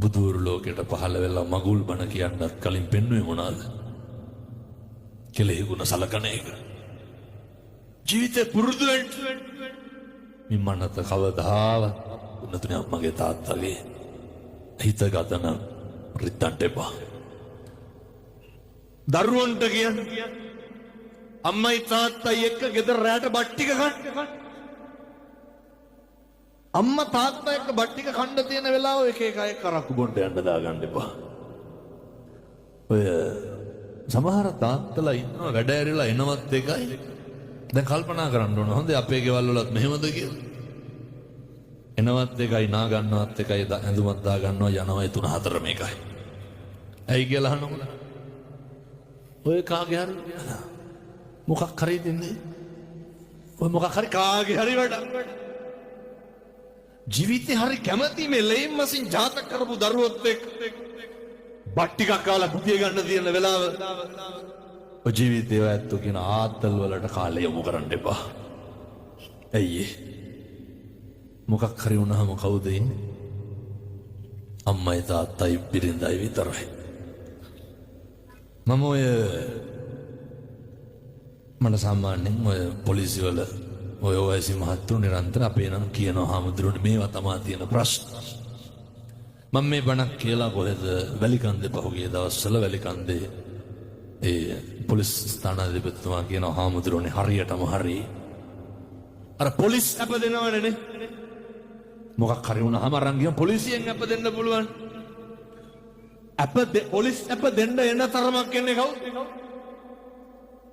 බුදුවරු ලෝකයට පහළ වෙලා මගුල් බණ කියන්නත් කලින් පෙන්වුවේ මොනවාද? කෙලෙහි ගුණ සලකන එක. ජීවිතේ පුරුදු වෙන්න මිම්මන්නත කවදාවත් උන්නතුනේ අම්මගේ තාත්තගේ හිත ගතන රිත්තන්ට එපා. දරුවන්ට කියන්නේ අම්මයි තාත්තයි එක්ක ගෙදර රැට බත් ටික කන්න. අම්මා තාත්තා එක්ක බත් ටික කන්න තියෙන වෙලාව එක එක අය කරක්කු බොන්න යන්න දාගන්න එපා. ඔය සමහර තාත්තලා ඉන්නවා වැඩ ඇරිලා එනවත් එකයි. දැන් කල්පනා කරන්න ඕන හොඳේ අපේ ගෙවල් වලත් මෙහෙමද කියලා. එනවත් එකයි නා ගන්නවත් එකයි ඇඳුමක් දා ගන්නවා යනවා 3 4 මේකයි. ඇයි කියලා අහනකොට ඔය කාගේ හරි මොකක් හරි දෙන්නේ. ඔය මොකක් හරි කාගේ හරි වැඩ. ජීවිතේ හරි කැමති මේ ලේම් මසින් ජාතක කරපු දරුවොත් එක්ක බත් ටිකක් කාලා කුටිය ගන්න තියෙන වෙලාව ඔය ජීවිතේ ඇත්තෝ කියන ආතල් වලට කාලය යොමු කරන්න එපා. ඇයි මොකක් හරි වුණාම කවුද ඉන්නේ? අම්මයි තාත්තයි බිරිඳයි විතරයි. මම මට සාමාන්‍යයෙන් ඔය පොලිසිය වල ඔය OIC මහත්තුරු නිරන්තර අපේ නම් කියනවා හාමුදුරුවනේ මේවා තමයි තියෙන ප්‍රශ්න. මම මේ බණක් කියලා කොහෙද වැලිකන්දේ පහුගිය දවස්වල වැලිකන්දේ ඒ පොලිස් ස්ථානාධිපතිතුමා කියනවා හාමුදුරුවනේ හරියටම හරි අර පොලිස් අප දෙනවනේ නේ. මොකක් හරි වුණාම අරන් ගියම පොලිසියෙන් අප දෙන්න පුළුවන්. පොලිස් අප දෙන්න එන තරමක් එන්නේ කවුද?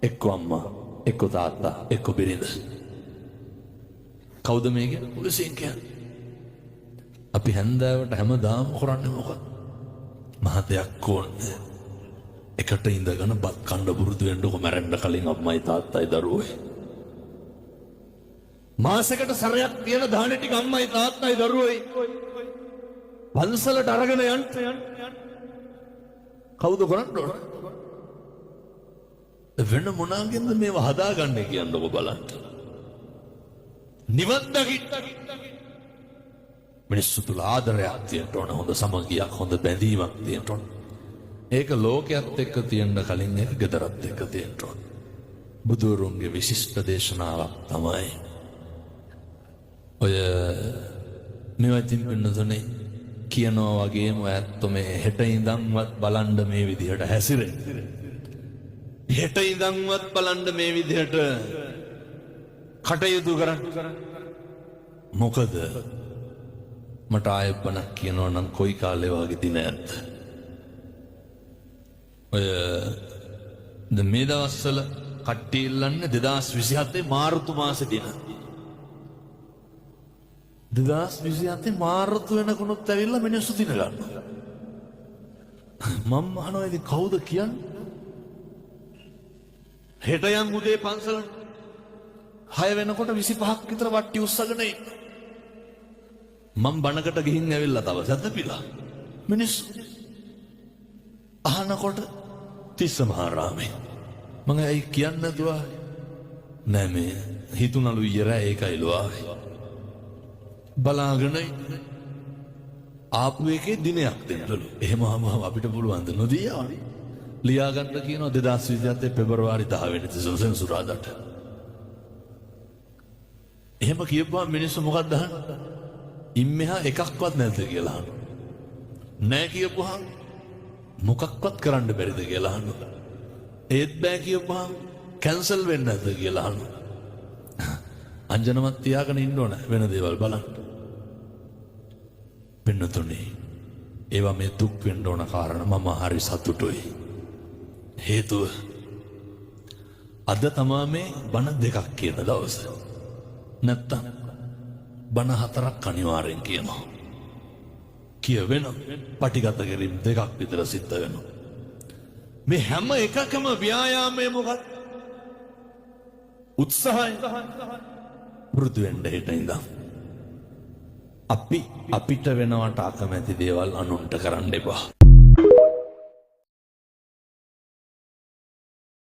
එක්ක අම්මා, එක්ක තාත්තා, එක්ක බිරිඳ. කවුද මේ කියන්නේ? පොලිසියෙන් කියන්නේ. අපි හැන්දෑවට හැමදාම කරන්නේ මොකක්ද? මහතයක් ඕනේ. එකට ඉඳගෙන බත් කන්න පුරුදු වෙන්නකො මැරෙන්න කලින් අම්මයි තාත්තයි දරුවෝයි. මාසෙකට සැරයක් තියෙන දාන ටික අම්මයි තාත්තයි දරුවෝයි. පන්සලට අරගෙන යන්න. කවුද කරන්න ඕන? වෙන මොනාගෙන්ද මේව හදාගන්නේ කියන්නකො බලන්න. නිවන් දකින්න මිනිස්සු තුල ආදරයක් තියෙන්න ඕන, හොඳ සමගියක්, හොඳ බැඳීමක් තියෙන්න ඕන. ඒක ලෝකයේත් එක්ක තියෙන්න කලින් ඒක ගෙදරත් එක්ක තියෙන්න ඕන. බුදුරුන්ගේ විශිෂ්ට දේශනාවක් තමයි ඔය මේවා තින් වෙනදනේ කියනවා වගේම ඇත්ත මේ හෙට ඉඳන්වත් බලන්න මේ විදිහට හැසිරෙන්නේ. හෙට ඉඳන්වත් බලන්න මේ විදිහට කටයුතු කරන්න. මොකද මට ආයෙ බණක් කියනවා නම් කොයි කාලේ වගේ දින ඇත්ත. ඔය මේ දවස්වල කට්ටිය ඉල්ලන්නේ 2027 මාර්තු මාසේ දින. 2027 මාර්තු වෙනකුණුත් ඇවිල්ලා මිනිස්සු දින ගන්නවා. මම අහනවා ඉතින් කවුද කියන්නේ? හෙට යන් උදේ පන්සලට 6 වෙනකොට 25ක් විතර වට්ටි උස්සගෙන ඉන්න. මම බණකට ගිහින් ඇවිල්ලා තව සැතපිලා. මිනිස්සු අහනකොට තිස්ස මහරාමේ. මම ඇයි කියන්නේ නැතුව නෑ මේ හිතුණලු ඊයර ඒකයිලු ආවේ. බලාගෙන ආපු එකේ දිනයක් දෙන්නලු. එහෙම අපිට පුළුවන් ද නොදී ආවේ. ලියා ගන්න කියනවා 2027 පෙබරවාරි 10 වෙනිදා සෙනසුරාදාට. එහෙම කියපුවා මිනිස්සු මොකක්ද අහන්නේ? ඉම්මෙහා එකක්වත් නැද්ද කියලා අහනවා. නෑ කියපුවාම මොකක්වත් කරන්න බැරිද කියලා අහනවා. ඒත් බෑ කියපුවාම කැන්සල් වෙන්නේ නැද්ද කියලා අහනවා. අංජනමත් තියාගෙන ඉන්න ඕන වෙන දේවල් බලන්න. පින්නතුනේ ඒවා මේ දුක් වෙන්න ඕන කාරණා මම හරි සතුටුයි. හේතුව අද තමා මේ බණ දෙකක් කියන දවස. නැත්තම් බණ 4ක් අනිවාර්යෙන් කියනවා. කියවෙන පටිගත කිරීම 2ක් විතර සිද්ධ වෙනවා. මේ හැම එකකම ව්‍යායාමය මොකක්ද? උත්සාහය. පුරුදු වෙන්න හෙට ඉඳන්. අපිට වෙනවට අකමැති දේවල් අනුන්ට කරන්න එපා.